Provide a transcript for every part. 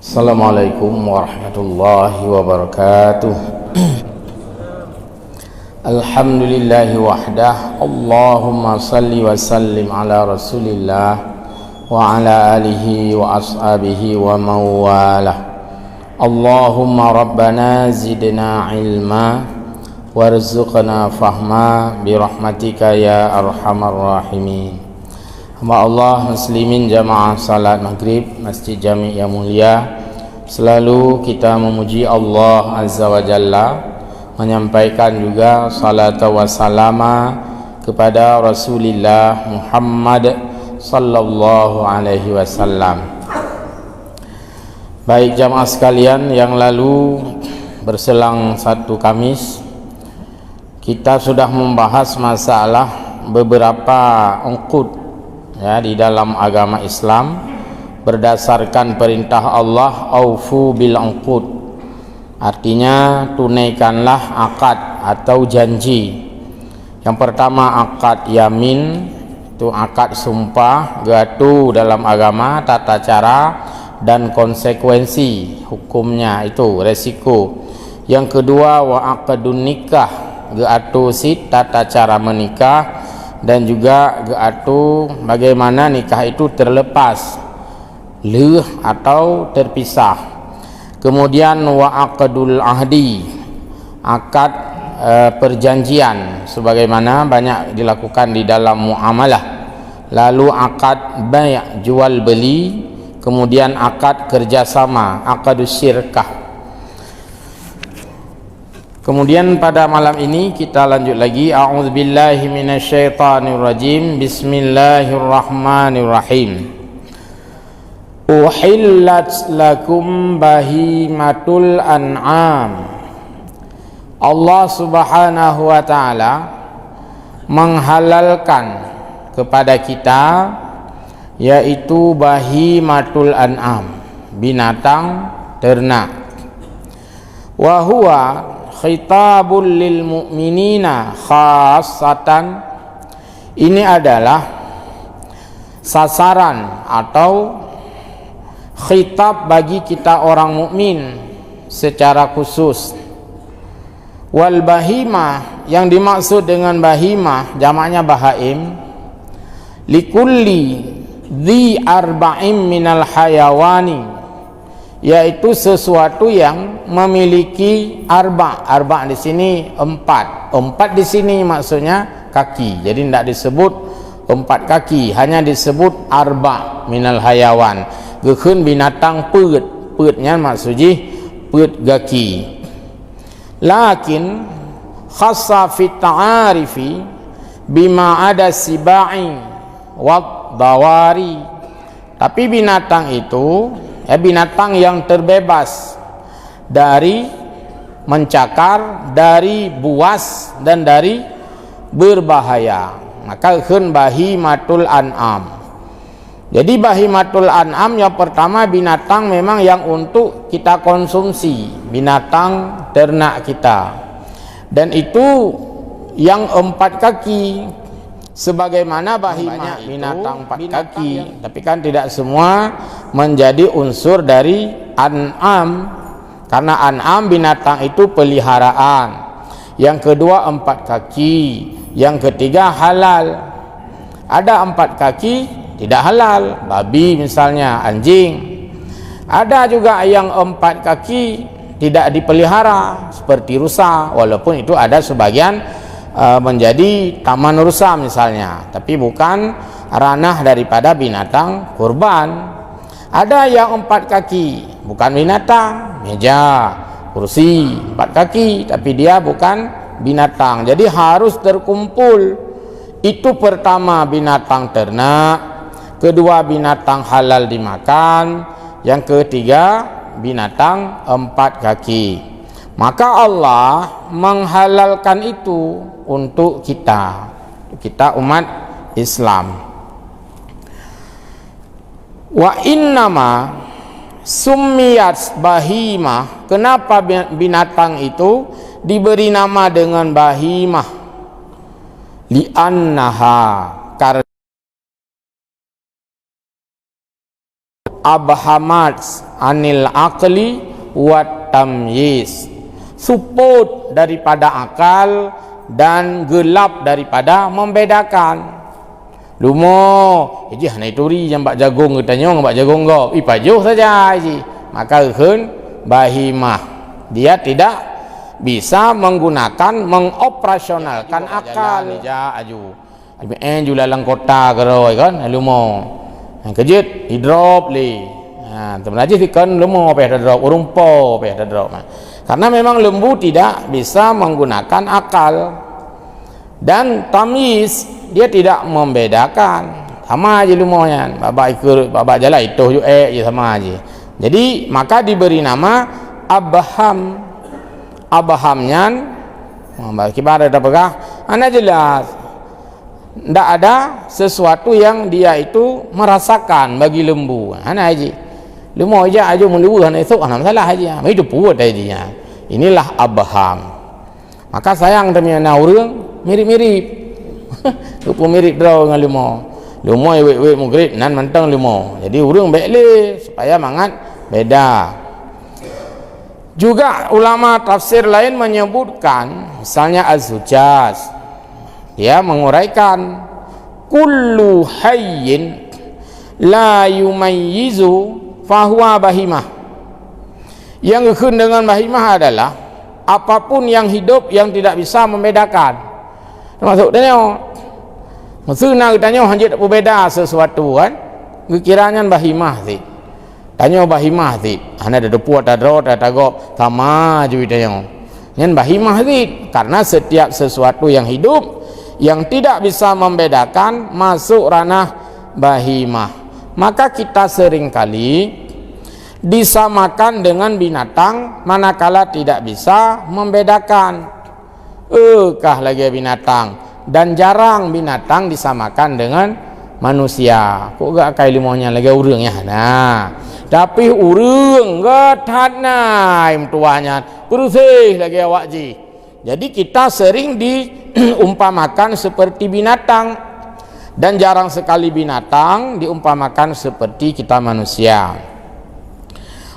Assalamualaikum warahmatullahi wabarakatuh. Alhamdulillahi wahdah. Allahumma salli wa sallim ala rasulillah wa ala alihi wa ashabihi wa mawalah. Allahumma rabbana zidna ilma warzuqna fahma birahmatika ya arhamar rahimin. Hamba Allah muslimin jamaah salat maghrib Masjid Jami' yang mulia, selalu kita memuji Allah Azza wa Jalla, menyampaikan juga salat wa salama kepada Rasulullah Muhammad sallallahu alaihi wasallam. Baik jamaah sekalian, yang lalu berselang satu Kamis kita sudah membahas masalah beberapa ungkud di dalam agama Islam berdasarkan perintah Allah, aufu bil uqud, artinya tunaikanlah akad atau janji. Yang pertama akad yamin, itu akad sumpah, gatu dalam agama, tata cara dan konsekuensi hukumnya, itu resiko. Yang kedua wa aqdun nikah, gatu sit tata cara menikah, dan juga geatu bagaimana nikah itu terlepas atau terpisah. Kemudian wa aqdul ahdi, akad perjanjian sebagaimana banyak dilakukan di dalam muamalah. Lalu akad bai' jual beli, kemudian akad kerjasama, akadus syirkah. Kemudian pada malam ini kita lanjut lagi. A'udzubillahi minasyaitonirrajim. Bismillahirrahmanirrahim. Uhillat lakum bahimatul an'am. Allah Subhanahu wa taala menghalalkan kepada kita yaitu bahimatul an'am, binatang ternak. Wa huwa khitabul lil mu'minina khassatan, ini adalah sasaran atau khitab bagi kita orang mukmin secara khusus. Wal bahimah, yang dimaksud dengan bahimah jamaknya bahaim, likulli dhi arba'im minal hayawani, yaitu sesuatu yang memiliki arba di sini empat di sini maksudnya kaki, jadi tidak disebut empat kaki, hanya disebut arba minal hayawan, gekeun binatang peutnya maksudnya peut gaki. Lakin khassa fi ta'arifi bima ada sibai wa dawari, tapi binatang itu binatang yang terbebas dari mencakar, dari buas dan dari berbahaya, maka khun bahimatul an'am. Jadi bahimatul an'am yang pertama binatang memang yang untuk kita konsumsi, binatang ternak kita, dan itu yang empat kaki sebagaimana bahimah binatang empat kaki, tapi kan tidak semua menjadi unsur dari an'am, karena an'am binatang itu peliharaan. Yang kedua empat kaki, yang ketiga halal. Ada empat kaki tidak halal, babi misalnya, anjing. Ada juga yang empat kaki tidak dipelihara seperti rusa, walaupun itu ada sebagian menjadi taman rusa misalnya, tapi bukan ranah daripada binatang kurban. Ada yang empat kaki, bukan binatang, meja, kursi empat kaki, tapi dia bukan binatang, jadi harus terkumpul. Itu pertama binatang ternak, kedua binatang halal dimakan, yang ketiga binatang empat kaki. Maka Allah menghalalkan itu untuk kita umat Islam. Wa innama summiyat bahimah, kenapa binatang itu diberi nama dengan bahimah? Li'annaha, karena abhamat anil aqli wat tamyiz, suput daripada akal dan gelap daripada membedakan. Lumo ji hanai turi yang bak jagung ke tanyong bak jagung go ipajuh saja ji, maka keun bahimah dia tidak bisa menggunakan mengoperasionalkan akal. Ja aju ju lalang kota keroi kan lumo kejut hidrop li teman aja kan lumo pe drop urumpo pe drop karena memang lembu tidak bisa menggunakan akal. Dan tamyiz dia tidak membedakan, sama aja lumonya babak ikut babak jalan itu je sama aja. Jadi maka diberi nama abham. Abhamnya kibar ada pegah ana jelas tidak ada sesuatu yang dia itu merasakan bagi lembu. Ana aja lembu aja menunggu ana itu ana masalah aja itu puat aja. Inilah abham. Maka sayang demi anak orang mirip-mirip rupa mirip draw dengan lumo wek mugrid nan mantang lumo, jadi urang baik le supaya mangat beda. Juga ulama tafsir lain menyebutkan, misalnya Az-Zujjaj dia menguraikan kullu hayyin la yumayyizu fahuwa bahimah. Yang dikun dengan bahimah adalah apapun yang hidup yang tidak bisa membedakan. Termasuk tanya maksudnya tanya hanya tak berbeda sesuatu kan kiranya bahimah sih tanya bahimah sih hanya ada depuat ada rot ada tagop sama je tanya nyen bahimah sih karena setiap sesuatu yang hidup yang tidak bisa membedakan masuk ranah bahimah. Maka kita seringkali disamakan dengan binatang manakala tidak bisa membedakan. Kah lagi binatang, dan jarang binatang disamakan dengan manusia. Kok gak kayak limonya lagi urang ya. Nah, tapi urang gak tanai tuanya kurusih lagi awak ji. Jadi kita sering diumpamakan seperti binatang, dan jarang sekali binatang diumpamakan seperti kita manusia.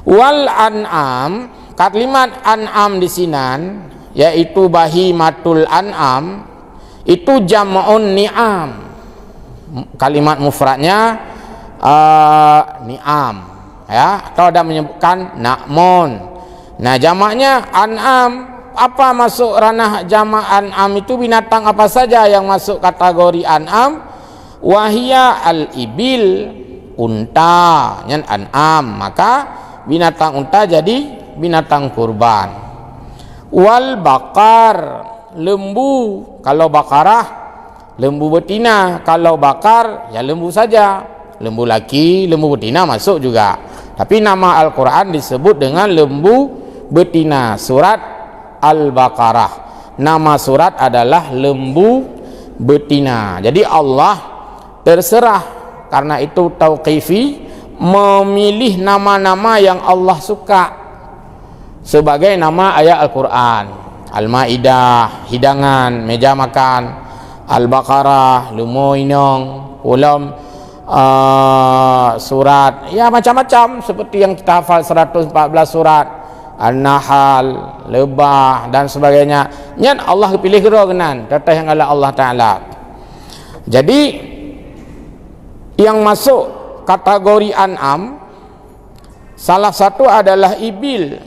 Wal an'am, kalimat an'am di sinan yaitu bahimatul an'am itu jam'un ni'am, kalimat mufradnya ni'am ya, atau ada menyebutkan na'mun. Nah jamaknya an'am. Apa masuk ranah jamak an'am itu binatang apa saja yang masuk kategori an'am? Wahia al-ibil, unta yang an'am, maka binatang unta jadi binatang kurban. Wal bakar, lembu, kalau bakarah lembu betina, kalau bakar ya lembu saja, lembu laki, lembu betina masuk juga, tapi nama Al-Quran disebut dengan lembu betina. Surat Al-Baqarah nama surat adalah lembu betina. Jadi Allah terserah, karena itu tauqifi, memilih nama-nama yang Allah suka sebagai nama ayat Al-Quran. Al-Ma'idah, hidangan, meja makan. Al-Baqarah, lumo inong, ulam, surat, ya macam-macam seperti yang kita hafal 114 surat. An-Nahl, Lebah dan sebagainya. Nyan Allah pilih kerogenan, kata yang Allah Ta'ala. Jadi yang masuk kategori an'am salah satu adalah ibil,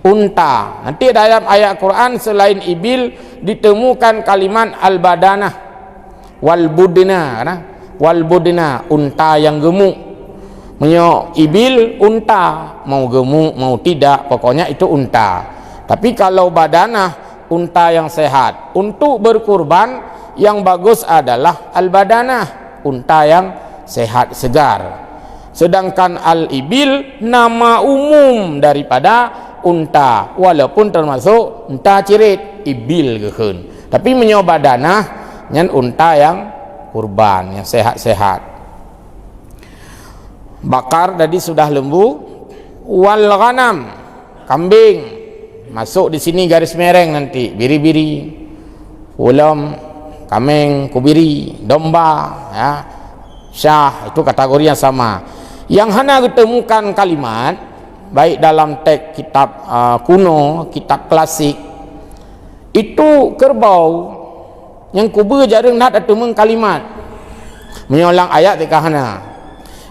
unta. Nanti dalam ayat Quran selain ibil ditemukan kalimat al-badanah wal budna, wal budna, unta yang gemuk. Menyo ibil unta, mau gemuk mau tidak pokoknya itu unta. Tapi kalau badanah, unta yang sehat. Untuk berkurban yang bagus adalah al-badanah, unta yang sehat segar. Sedangkan al-ibil nama umum daripada unta, walaupun termasuk unta cirit, ibil keun. Tapi menyo badanah nyan unta yang kurban, yang sehat-sehat. Bakar tadi sudah lembu. Wal ghanam, kambing, masuk di sini garis mereng nanti, biri-biri, ulam, kambing, kubiri, domba, ya, syah, itu kategori yang sama. Yang hana ketemukan kalimat baik dalam teks kitab kuno, kitab klasik, itu kerbau yang kuba jarang nak ketemu kalimat menyolang ayat di kahana,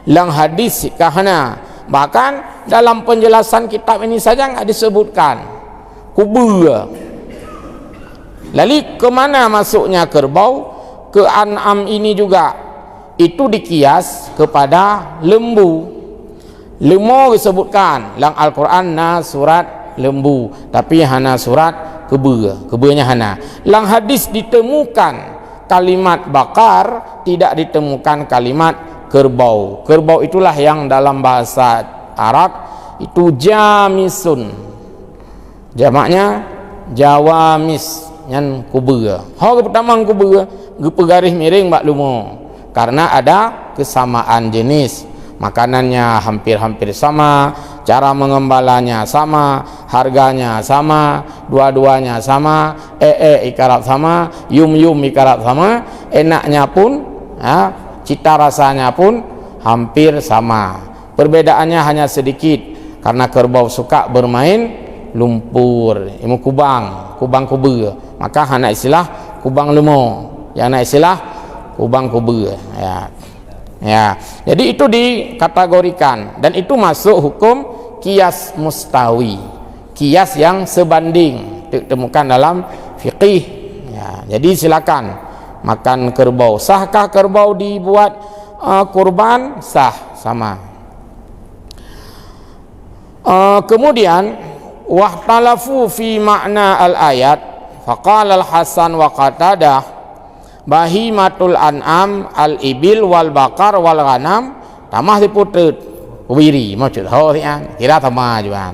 lang hadis kahana. Bahkan dalam penjelasan kitab ini saja nggak disebutkan kuba. Lalu kemana masuknya kerbau? Ke An'am ini juga, itu dikias kepada lembu. Lembu disebutkan dalam Al-Quran na surat lembu, tapi hana surat keba, kebanya hana. Dalam hadis ditemukan kalimat bakar, tidak ditemukan kalimat kerbau. Kerbau itulah yang dalam bahasa Arab itu jamisun, jamaknya jawamis, yang kuba. Hal pertama kuba, garis miring bak lumo, karena ada kesamaan jenis. Makanannya hampir-hampir sama, cara mengembalanya sama, harganya sama, dua-duanya sama, ikarat sama, yum ikarat sama, enaknya pun, cita rasanya pun hampir sama. Perbedaannya hanya sedikit, karena kerbau suka bermain lumpur, ilmu kubang kuba, maka hana istilah kubang lemo, yang hana istilah kubang kuba. Ya, jadi itu dikategorikan, dan itu masuk hukum kias mustawi, kias yang sebanding, ditemukan dalam fiqih. Ya, jadi silakan makan kerbau. Sahkah kerbau dibuat kurban? Sah, sama. Kemudian wahtalafu fi makna al-ayat, faqala al-Hasan wa Qatadah bahimatul an'am al-ibil wal bakar wal ghanam tamah diputut wiri maksud kira sama juga.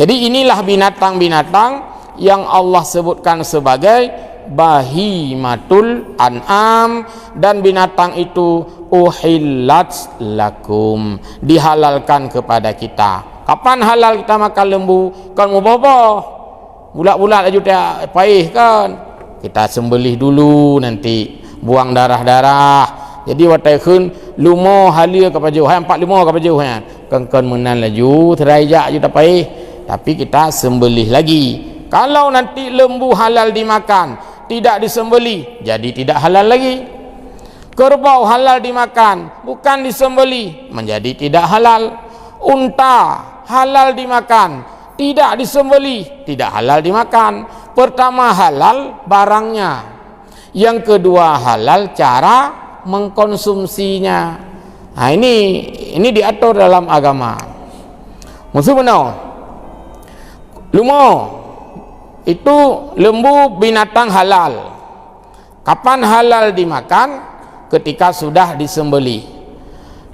Jadi inilah binatang-binatang yang Allah sebutkan sebagai bahimatul an'am, dan binatang itu uhillat lakum, dihalalkan kepada kita. Kapan halal kita makan lembu? Kan mau bobo bulat-bulat aja tak paih kan, kita sembelih dulu, nanti buang darah-darah. Jadi wataikun lumo halia ke paju, hai 45 ke paju, kan menan laju terajak je tapai, tapi kita sembelih lagi. Kalau nanti lembu halal dimakan, tidak disembelih, jadi tidak halal lagi. Kerbau halal dimakan, bukan disembelih, menjadi tidak halal. Unta halal dimakan, tidak disembelih, tidak halal dimakan. Pertama halal barangnya, yang kedua halal cara mengkonsumsinya. Nah, ini diatur dalam agama. Maksud benar. Lumo itu lembu binatang halal. Kapan halal dimakan? Ketika sudah disembelih.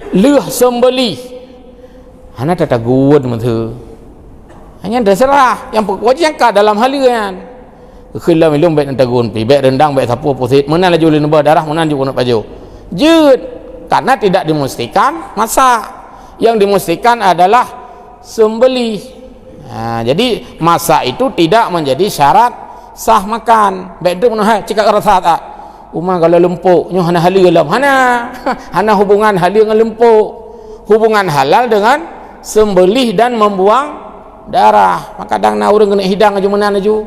Leh sembelih, hana tata guwad matu. Hanya terserah yang wajib ka dalam halian. Khila milum baik tagun pi baik rendang baik sapu pusit menan laju lin darah menan juga nak baju. Jud, karena tidak dimestikan masak. Yang dimestikan adalah sembelih. Nah, jadi masak itu tidak menjadi syarat sah makan. Baik tu menah cakap rasa tak. Umah kalau lempuk nyo hana halal dalam hana hubungan halal dengan lempuk. Hubungan halal dengan sembelih dan membuang darah. Maka kadang na urang kena hidang aja menan aja.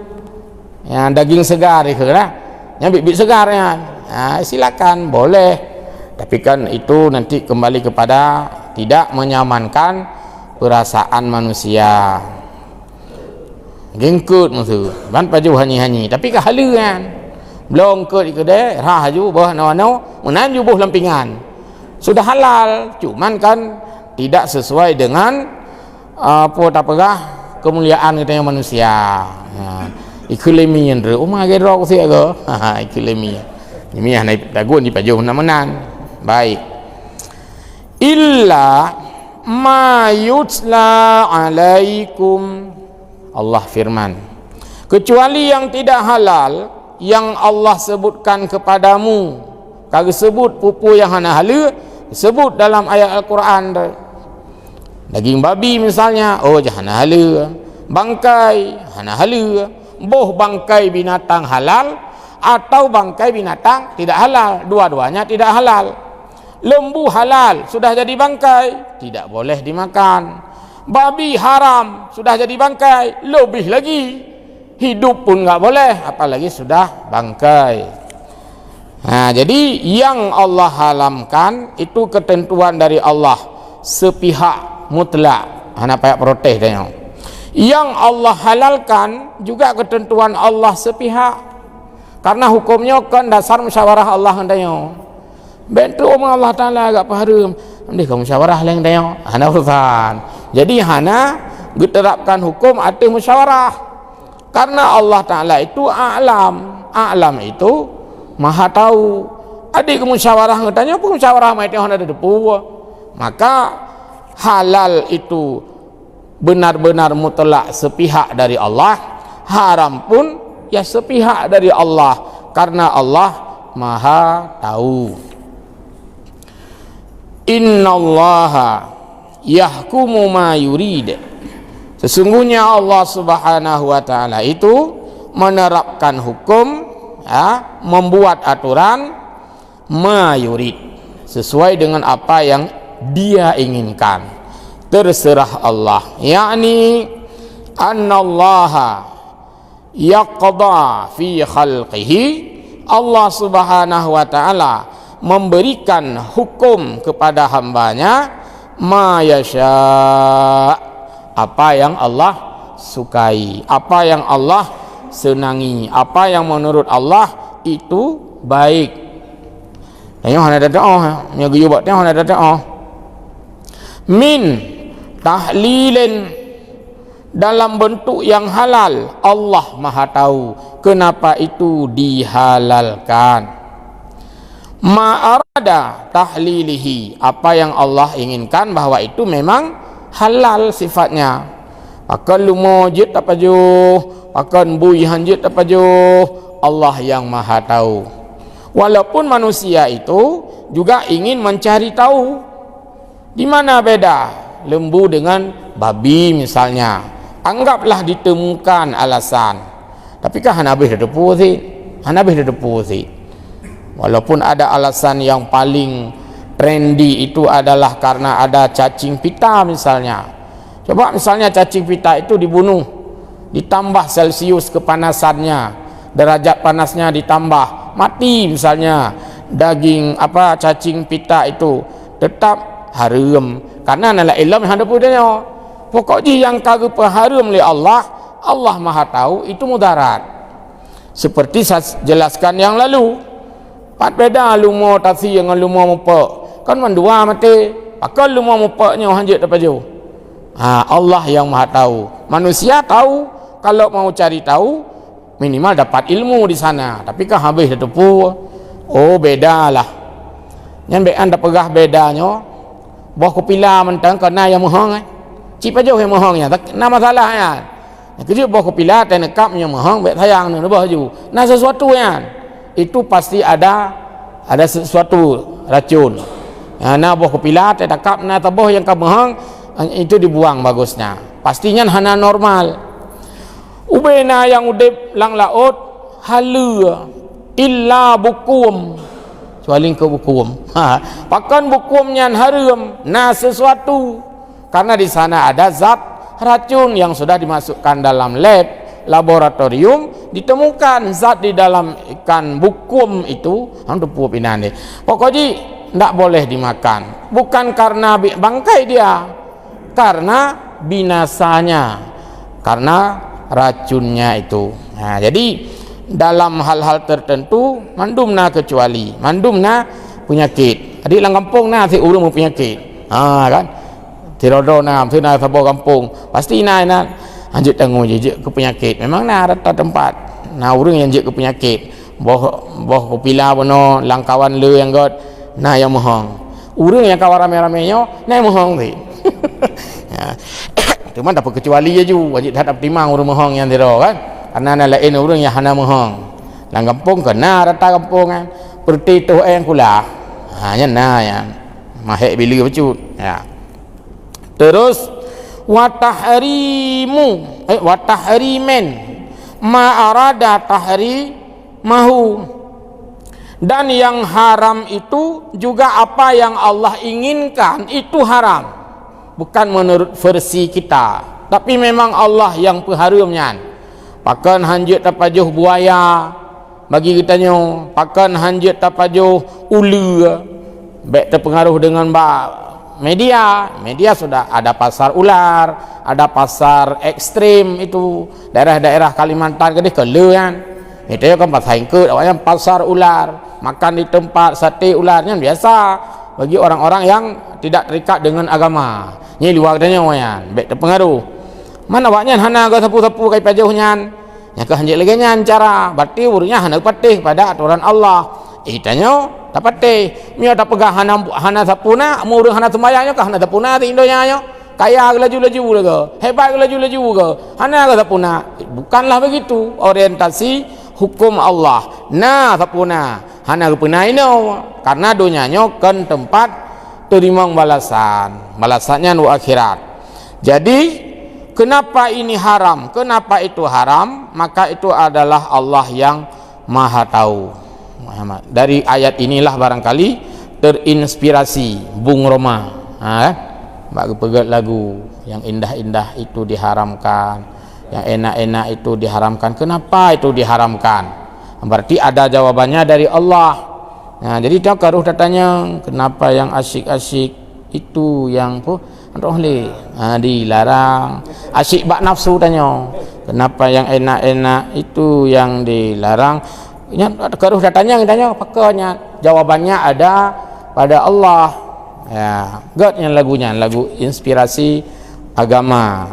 Ya, daging segar itu lah. Yang bibit segar ya. Nah, silakan boleh. Tapi kan itu nanti kembali kepada tidak menyamankan perasaan manusia. Gengkut maksud. Ban paju hanyi-hanyi, tapi kehaluan. Belum ke kedai rah aju bah no menan ju buh lampingan. Sudah halal, cuman kan tidak sesuai dengan apa tapagah kemuliaan kita yang manusia. Ikhlemian re umah ge rok sia ge. Ikhlemian. Ini naik tagun di pajuh menan. Baik. Illa ma yutla alaikum. Allah firman. Kecuali yang tidak halal yang Allah sebutkan kepadamu. Kagak sebut pupu yang hana halal, sebut dalam ayat Al-Quran. Daging babi misalnya, oh jangan halal. Bangkai hana halal. Boh bangkai binatang halal atau bangkai binatang tidak halal, dua-duanya tidak halal. Lembu halal, sudah jadi bangkai, tidak boleh dimakan. Babi haram, sudah jadi bangkai, lebih lagi hidup pun nggak boleh, apalagi sudah bangkai. Nah, jadi yang Allah haramkan itu ketentuan dari Allah sepihak mutlak. Anak payah protes tengok. Yang Allah halalkan juga ketentuan Allah sepihak. Karena hukumnya kan dasar musyawarah Allah tengok. Bentuk omong Allah Ta'ala agak paharum. Nanti kamu musyawarah lain tengok. Hana urusan. Jadi hana diterapkan hukum ada musyawarah. Karena Allah Ta'ala itu a'lam. A'lam itu maha tahu. Adik ke musyawarah ngetanya apa musyawarah mai tengok ada depu. Maka halal itu benar-benar mutlak sepihak dari Allah, haram pun ya sepihak dari Allah, karena Allah maha tahu. Innallaha yahkumu ma yurid. Sesungguhnya Allah Subhanahu wa taala itu menerapkan hukum, ya, membuat aturan ma yurid, sesuai dengan apa yang Dia inginkan. Terserah Allah, yakni annallaha yaqda fi khalqihi. Allah Subhanahu wa taala memberikan hukum kepada hambanya ma yasha, apa yang Allah sukai, apa yang Allah senangi, apa yang menurut Allah itu baik. Tengok ada doa, yang guyup tengok ada doa. Min tahlilin, dalam bentuk yang halal, Allah maha tahu kenapa itu dihalalkan. Ma'arada tahlilihi, apa yang Allah inginkan bahwa itu memang halal sifatnya. Akan lumujud apa jo, akan buihan jud apa jo, Allah yang maha tahu. Walaupun manusia itu juga ingin mencari tahu. Di mana beda lembu dengan babi misalnya? Anggaplah ditemukan alasan. Tapi kan hanabih dedepu sih, hanabih dedepu sih. Walaupun ada alasan yang paling trendy itu adalah karena ada cacing pita misalnya. Coba misalnya cacing pita itu dibunuh, ditambah Celsius kepanasannya, derajat panasnya ditambah, mati misalnya. Daging apa cacing pita itu tetap haram karena nala ilmu yang ada padanya. Pokoknya yang kagak haram oleh Allah, Allah maha tahu itu mudarat. Seperti saya jelaskan yang lalu, pat beda lumo tasi dengan lumo mupek kan mendua mati, pakal lumo mupeknya hanjut dapat jauh. Allah yang maha tahu. Manusia tahu, kalau mau cari tahu minimal dapat ilmu di sana, tapi kan habis tepu. Oh bedalah, yang bean dah pegah bedanya. Boh kopila mentang kena yang mohong, cip aja yang mohongnya, tak nama masalah ya. Kerja boh kopila tenekap yang mohong, bet sayang ni boh ju. Nah sesuatu yang itu pasti ada sesuatu racun. Nah boh kopila tenekap na taboh yang kabohong itu dibuang bagusnya. Pastinya hana normal. Ubena yang udip lang laut halu illa bukum, kecuali ke bukum. Pakan bukumnya haram. Nah sesuatu karena di sana ada zat racun yang sudah dimasukkan dalam lab laboratorium, ditemukan zat di dalam ikan bukum itu untuk pupinan. Pokoknya tidak boleh dimakan. Bukan karena bangkai dia, karena binasanya, karena racunnya itu. Nah, jadi dalam hal-hal tertentu mandumna kecuali mandumna penyakit. Adik lang kampung na si urung penyakit. Kan? Tirodo na sina sabo kampung. Pasti na anjut tanggung je ke penyakit. Memang na rata tempat. Na urung yang je ke penyakit. Boh kopila bono langkawan le yang got na yang mohong. Urung yang kawan rame-ramenya na yang mohong ni. Cuma dapat kecuali je ju wajib hadap timang urung mohong yang tiro kan. Karena lain urang yang hana mohong. Lang kampung kena rata kampung kan. Perti tu yang kula. Hanya na yang mahek bila becut. Ya. Terus watahrimen ma arada tahri mahu, Dan yang haram itu juga apa yang Allah inginkan itu haram, bukan menurut versi kita, tapi memang Allah yang pengharamnya. Pakan hanjut tapajuh buaya bagi kitanya, pakan hanjut tapajuh ulu, baik terpengaruh dengan media sudah ada pasar ular, ada pasar ekstrim itu daerah-daerah Kalimantan ke kan itu kan pasar ingkut awalnya pasar ular, makan di tempat sate ularnya biasa bagi orang-orang yang tidak terikat dengan agama. Ni luar katanya wayan baik terpengaruh mana awaknya hana ke sapu-sapu kai pajuhnya nya ke hanjit lagi nya cara berarti urusnya hana patih pada aturan Allah. Tanya tak patih mia tak pegah hana sapuna murung hana sembayangnya ke hana sapuna ti indonya nya kaya laju-laju ke hebat laju-laju ke hana ke sapuna. Bukanlah begitu orientasi hukum Allah. Nah sapuna hana kepena ino karena dunianya kan tempat terima balasannya nu akhirat. Jadi kenapa ini haram, kenapa itu haram, maka itu adalah Allah yang maha tahu. Dari ayat inilah barangkali terinspirasi Bung Roma bak pegat lagu yang indah-indah itu diharamkan, yang enak-enak itu diharamkan. Kenapa itu diharamkan? Berarti ada jawabannya dari Allah. Nah, jadi dia karuh datanya kenapa yang asyik-asyik itu yang dilarang. Asyik bak nafsu tanya. Kenapa yang enak-enak itu yang dilarang? Nya karuh datanya pakanya jawabannya ada pada Allah. Ya, godnya lagunya lagu inspirasi agama.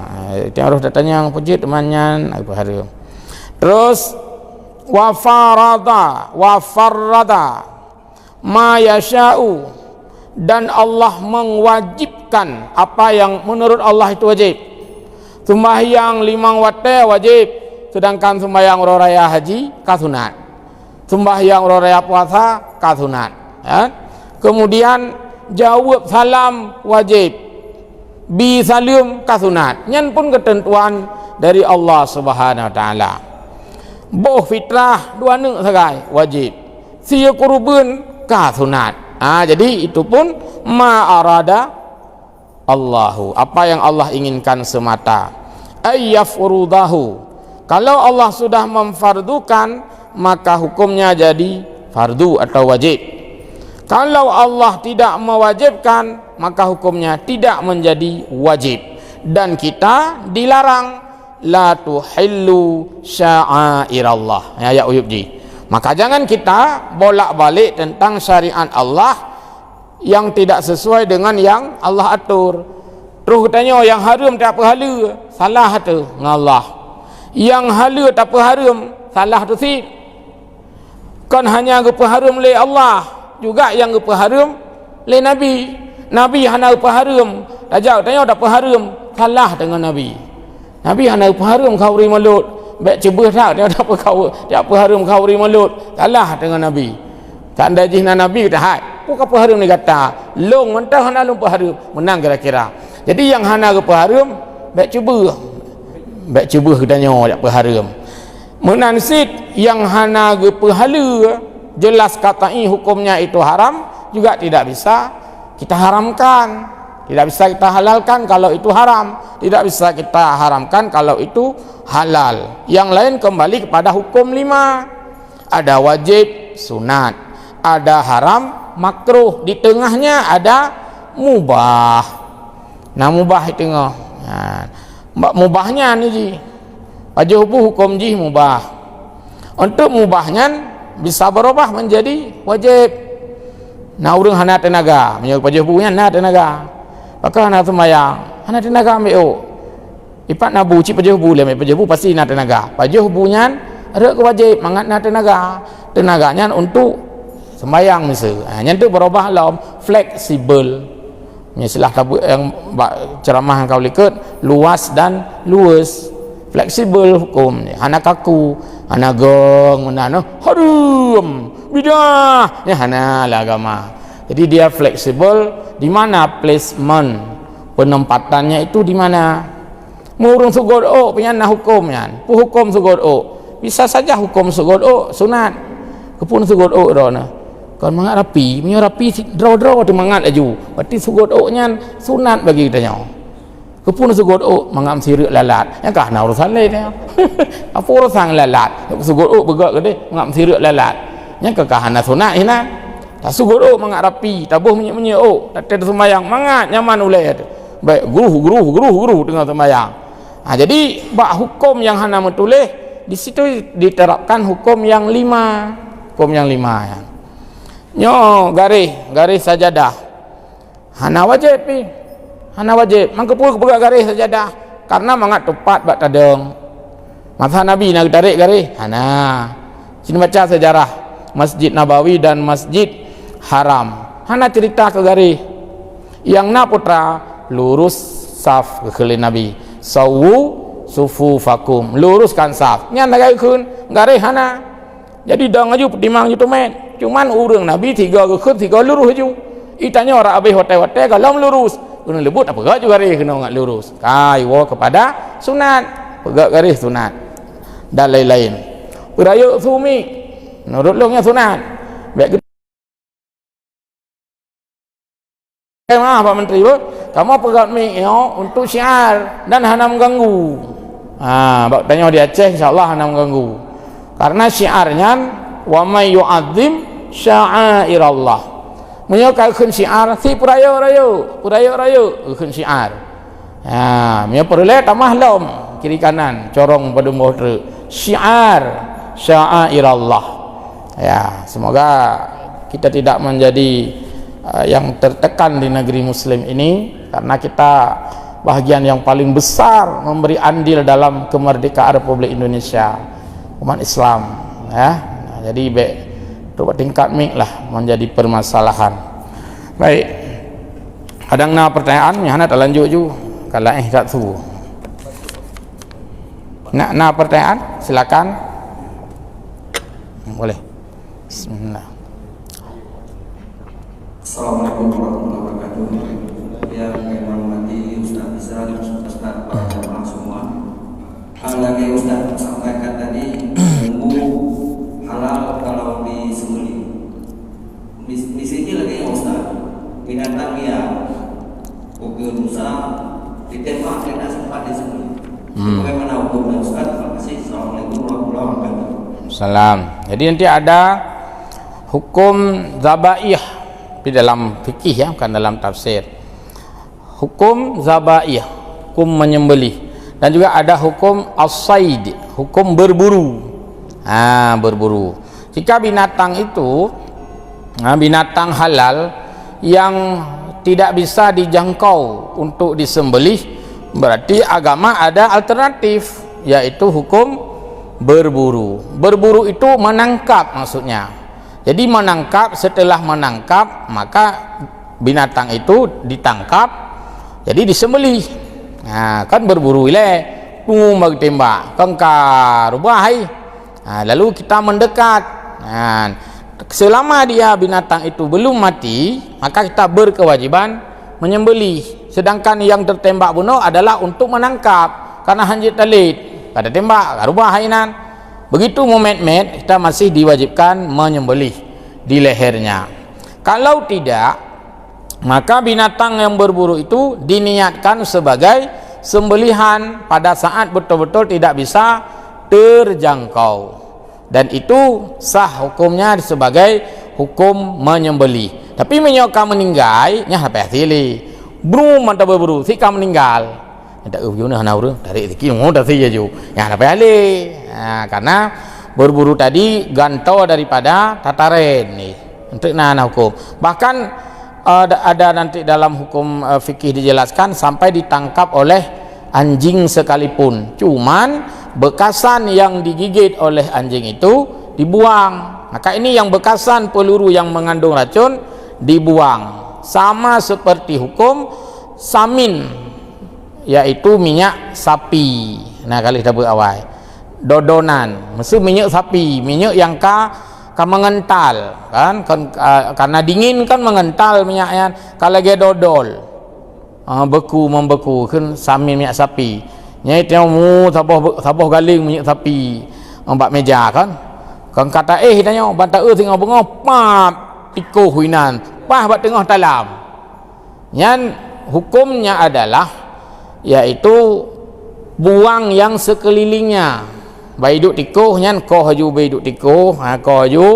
Dia harus datanya pujit temannya apa hari. Terus wa farada ma yasha'u, dan Allah mewajibkan apa yang menurut Allah itu wajib. Sembahyang 5 waktu wajib, sedangkan sembahyang raya haji kasunat. Sembahyang raya puasa kasunat ya. Kemudian jawab salam wajib, bi salim kasunat. Nyan pun ketentuan dari Allah Subhanahu wa taala. Boh fitrah 2 neuk sagai wajib, sia kurban kasunat. Jadi itu pun ma arada Allahu, apa yang Allah inginkan semata. Ayyafrudahu, kalau Allah sudah memfardukan maka hukumnya jadi fardu atau wajib. Kalau Allah tidak mewajibkan maka hukumnya tidak menjadi wajib. Dan kita dilarang la tuhillu sya'airallah ya uyubji. Maka jangan kita bolak-balik tentang syariat Allah yang tidak sesuai dengan yang Allah atur. Terus tanya yang haram tak apa hala, salah tu ngallah. Yang hala tak apa haram, salah tu si. Kan hanya apa haram le Allah, juga yang apa haram le Nabi. Nabi hana apa haram, tajak tanya tak apa haram, salah dengan Nabi. Nabi hana apa haram kau ri mulut, baik cuba tak dia apa kau, dia apa haram kau ri mulut, salah dengan Nabi. Tak ada jihna Nabi kata hai, puk apa haram ni kata, long mentah hana long apa haram, menang kira-kira. Jadi yang hana apa haram, baik cuba katanya apa haram. Menansit yang hana pahala jelas katai hukumnya itu haram juga tidak bisa kita haramkan, tidak bisa kita halalkan kalau itu haram, tidak bisa kita haramkan kalau itu halal. Yang lain kembali kepada hukum 5, ada wajib, sunat, ada haram, makruh, di tengahnya ada mubah. Nah mubah di tengah, mubahnya ni ji wajib hukum ji mubah. Untuk mubahnya bisa berubah menjadi wajib. Nah urang hana tenaga, menyuruh wajib hukumnya hana tenaga. Maka hana sembahyang, hana tenaga ambil. Ipat nabu cip wajib hukum le, wajib hukum pasti hana tenaga. Wajib hukumnya ada wajib mangat hana tenaga. Tenaganya untuk sembahyang misal. Yang tu berubah dalam fleksibel. Misalah tabu yang ceramah yang kau likut luas dan luas. Fleksibel hukum ni, hana kaku, hana gong, hana harum, bidah, ni hana lah agama. Jadi dia fleksibel. Di mana placement penempatannya itu di mana? Murung sugod punya hukumnya, hukum sugod bisa saja hukum sugod sunat, kepun sugod dah. Kon mangat rapi, punya rapi draw-draw tu mangat aju. Berarti sugod oknya sunat bagi kita nyo. Kepun sugod ok mangam sirik lalat. Yang kah na urusan lain dia. Apa urusan lalat? Sugod ok begak ke dia mangam sirik lalat. Yang kah na sunat hina. Tak sugod ok mangat rapi, tabuh menye-menye ok, tak ada sembayang mangat nyaman ulai tu. Baik guruh tengah sembayang. Jadi bak hukum yang hana metulis di situ diterapkan hukum yang 5. Hukum yang 5 ya. Nyo garis sajadah. Hana wajib pi. Hana wajib. Mangke pun pegang garis sajadah karena mangat tepat bak tadeng. Masa Nabi nak tarik garis. Hana. Sini baca sejarah Masjid Nabawi dan Masjid Haram. Hana cerita ke garis. Yang na putra lurus saf ke kali Nabi. Sufufakum. Luruskan saf. Nya nak garis hana. Jadi dah ngaju pertimang ju tumen. Cuman urang Nabi 3 ke 3 lurus ju. Itanya orang habis hotel-hotel kalau lurus. Kena lebut apa gak juga garis kena ngat lurus. Kaiwa kepada sunat. Pegak garis sunat. Dan lain-lain. Peraya sumi. Menurut lu nya sunat. Baik maaf Pak Menteri, kamu pegang mic untuk syiar dan hana mengganggu. Bak tanya di Aceh insyaallah hana mengganggu. Karena syiarnya wa may yu'azzim sya'airallah. Menyokalkan syiar si puraya-raya keun syiar. Mia perlu tamah lom kiri kanan corong pada motor syiar sya'airallah. Ya, semoga kita tidak menjadi yang tertekan di negeri muslim ini karena kita bahagian yang paling besar memberi andil dalam kemerdekaan Republik Indonesia umat Islam ya. Jadi untuk tingkat mik lah menjadi permasalahan. Baik, ada na pertanyaan yang nak lanjut ju kalau tak tu nak pertanyaan silakan boleh. Bismillah. Assalamualaikum warahmatullahi wabarakatuh. Yang menghormati Ustaz Isra dan Ustaz para jamaah semua. Hal lagi Ustaz sampaikan tadi ilmu halal kalau disembelih. Di sini lagi Ustaz binatang yang pukul Musa ditembak tidak sempat disembelih. Bagaimana hukumnya Ustaz? Terima kasih. Assalamualaikum warahmatullahi wabarakatuh. Salam. Jadi nanti ada hukum zabaiyah di dalam fikih ya, bukan dalam tafsir. Hukum zabaiyah, hukum menyembelih, dan juga ada hukum as-said, hukum berburu. Berburu. Jika binatang itu binatang halal yang tidak bisa dijangkau untuk disembelih, berarti agama ada alternatif, yaitu hukum berburu. Berburu itu menangkap maksudnya. Jadi menangkap, setelah menangkap maka binatang itu ditangkap, jadi disembelih. Kan berburu tunggu bagi tembak, kengkar bahai. Lalu kita mendekat. Selama dia binatang itu belum mati, maka kita berkewajiban menyembelih. Sedangkan yang tertembak bunuh adalah untuk menangkap, karena hanjit talit, kada tembak, rubah hainan. Begitu momen-momen kita masih diwajibkan menyembelih di lehernya. Kalau tidak, maka binatang yang berburu itu diniatkan sebagai sembelihan pada saat betul-betul tidak bisa terjangkau, dan itu sah hukumnya sebagai hukum menyembelih. Tapi menyoka meninggal nya apa asili brum mantap berburu sika meninggal tak guna hana urang tarik sikit ngono tak saja ju ya apa ale. Karena berburu tadi gantau daripada tataren nih untuk hukum. Bahkan ada nanti dalam hukum fikih dijelaskan sampai ditangkap oleh anjing sekalipun, cuman bekasan yang digigit oleh anjing itu dibuang. Maka ini yang bekasan peluru yang mengandung racun dibuang, sama seperti hukum samin, yaitu minyak sapi. Kalau kita berawal dodonan, mesti minyak sapi, minyak yang mengental kan, karena dingin kan mengental minyaknya. Kalau dia dodol membeku kan samin minyak sapi. Nyai temu saboh galing minyak sapi mbak meja kan kata tanya bantah tengah bengok pap tikuh hinan pah bat tengah talam. Nyan hukumnya adalah yaitu buang yang sekelilingnya. Bai duk tikuh nyan koh haju bai duk tikuh, koh haju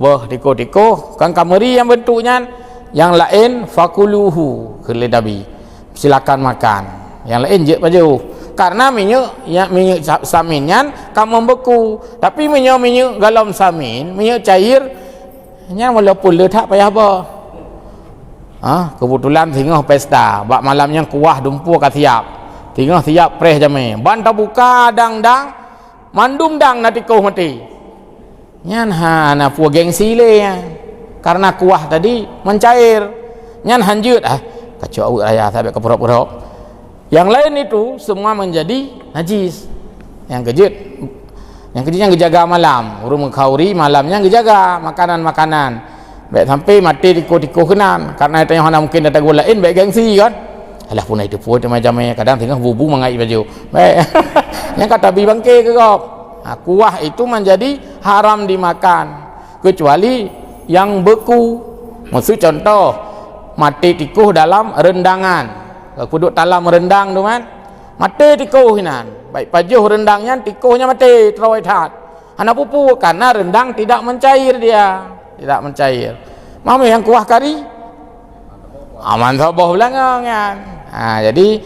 beh tikuh-tikuh kan kameri yang bentuknya yang lain fakuluhu keledabi. Silakan makan. Yang lain je paju. Karena minyak samin nyan kamu membeku. Tapi minyak galon samin, minyak cair nyan walaupun letak payah apa. Kebetulan tengah pesta, bak malamnya kuah dumpu ka siap. Tengah siap preh jame. Ban ta buka dang-dang mandum dang na tikuh mati. Nyan na pu gengsi le ya. Karena kuah tadi mencair. Nyan hanjut kacau ayah sampai ke purok-purok. Yang lain itu semua menjadi najis. Yang kejut yang kejaga malam, urung khauri malamnya kejaga makanan-makanan. Baik sampai mati tikuh-tikuh kenan. Karena itu yang mungkin datang gulain baik gengsi kan. Alah punai itu pun macam-macam kadang tengah bubu mengai baju. Baik. Yang kata bi bangke ke kau. Kuah itu menjadi haram dimakan kecuali yang beku. Maksud contoh mati tikuh dalam rendangan. Kuduk dalam rendang tu kan. Mati tikuh hinan. Baik pajuh rendangnya tikuhnya mati terawai tat. Anak pupu karena rendang tidak mencair dia. Tidak mencair. Mama yang kuah kari aman saboh belakang kan. Jadi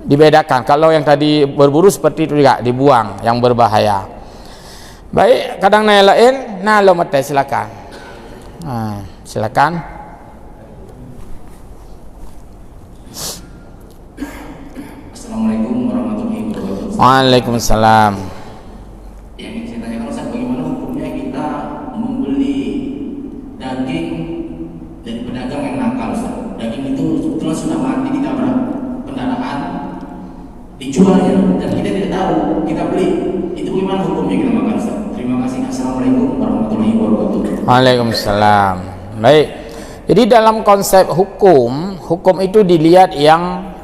dibedakan. Kalau yang tadi berburu seperti itu juga dibuang yang berbahaya. Baik, kadang nanya lain, lo mati silakan. Silakan. Assalamualaikum warahmatullahi wabarakatuh. Waalaikumsalam. Yang ingin saya tanyakan Ustaz, bagaimana hukumnya kita membeli daging dari pedagang yang nakal Ustaz? Daging itu sebetulnya sudah mati ditabrak kendaraan, dijualnya dan kita tidak tahu, kita beli. Itu bagaimana hukumnya kita makan Ustaz? Terima kasih. Assalamualaikum warahmatullahi wabarakatuh. Waalaikumsalam. Baik. Jadi dalam konsep hukum itu dilihat yang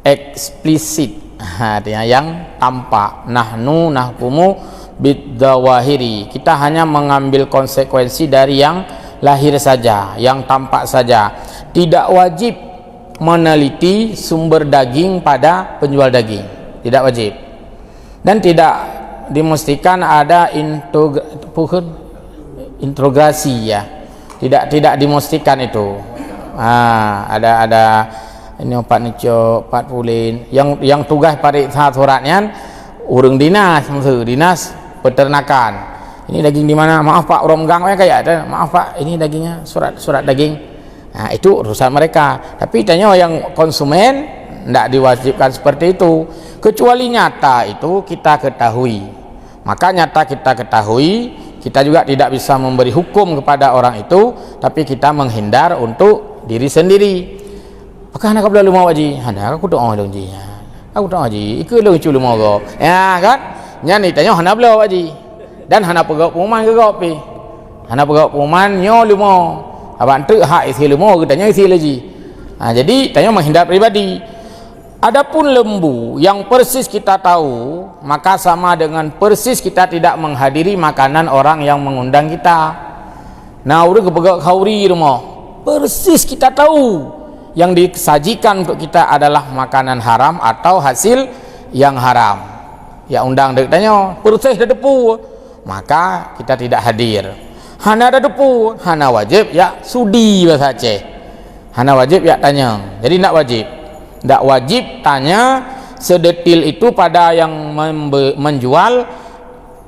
eksplisit, artinya yang tampak. Nahnu nahkumu bidzawahiri. Kita hanya mengambil konsekuensi dari yang lahir saja, yang tampak saja. Tidak wajib meneliti sumber daging pada penjual daging. Tidak wajib. Dan tidak dimestikan ada integrasi ya. Tidak dimestikan itu. Ada ini Pak Nico, Pak Pulin yang tugas pada suratnya urang dinas, maksud dinas peternakan. Ini daging di mana? Maaf Pak, romgang kayak ada. Maaf Pak, ini dagingnya surat daging. Itu urusan mereka. Tapi tanya yang konsumen tidak diwajibkan seperti itu. Kecuali nyata itu kita ketahui. Maka nyata kita ketahui, kita juga tidak bisa memberi hukum kepada orang itu, tapi kita menghindar untuk diri sendiri. Apakah anak kabel lumau haji? Anak aku doa dong ji. Aku doa haji. Ikut lu culu mau go. Ya kan? Nyani tanya anak belau haji. Dan anak pegawai pengumuman ke kopi. Anak pegawai pengumuman nyo lumau. Abang tu hak isi lumau kita tanya isi lagi. Jadi tanya menghindar pribadi. Adapun lembu yang persis kita tahu, maka sama dengan persis kita tidak menghadiri makanan orang yang mengundang kita. Nah, udah kepegawai khauri rumah. Persis kita tahu yang disajikan untuk kita adalah makanan haram atau hasil yang haram. Ya undang dek tanya, persis ada depu, maka kita tidak hadir. Hana ada depu, hana wajib ya sudi bahasa Aceh. Hana wajib ya tanya. Jadi tidak wajib. Tidak wajib tanya sedetil itu pada yang menjual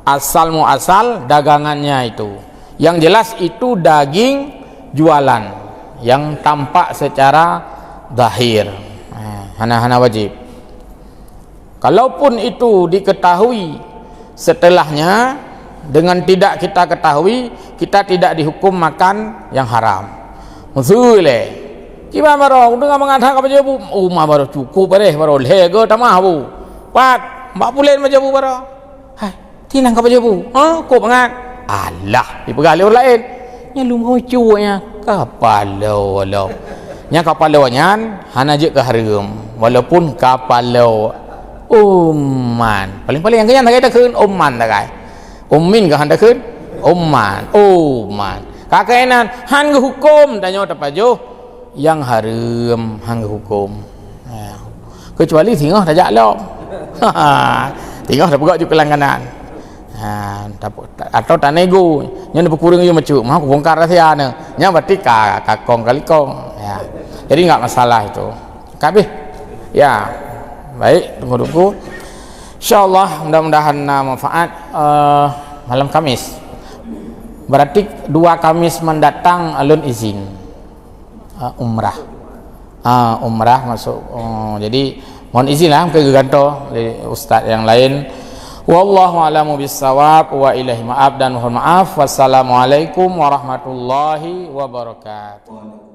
asal muasal dagangannya itu. Yang jelas itu daging jualan yang tampak secara zahir. Hana wajib. Kalaupun itu diketahui setelahnya dengan tidak kita ketahui, kita tidak dihukum makan yang haram. Musule. Kiba baru dengan mengatakan apa je bu? Mah baru cukup baru lego tamah bu. Pak, mak pulen macam bu baru. Hai, tinang apa je bu? Kok mengat? Alah, dipegali orang lain. Nya lu mau cuanya kapalo walau. Nya kapalo nyan hana je ke harum. Walaupun kapalo umman. Paling-paling yang kenyan tak kata keun umman tak kai. Ummin ke handa keun? Umman. Kakainan han ke hukum tanya tapaju yang haram han ke hukum. Ya. Kecuali tinggal tajak lo. Tinggal dah buka juga langganan. Atau tak nego. Nya berkurang je macam mah aku bongkar rahsia ne. Nya berarti kakong kali kong. Ya. Jadi enggak masalah itu. Kabeh. Ya. Baik, tunggu-tunggu. Insyaallah mudah-mudahan manfaat malam Kamis. Berarti 2 Kamis mendatang alun izin umrah. Umrah masuk. Jadi mohon izin lah ke ganto ustaz yang lain. Wallahu a'lamu bissawab wa ilahi ma'af dan mohon maaf. Wassalamualaikum warahmatullahi wabarakatuh.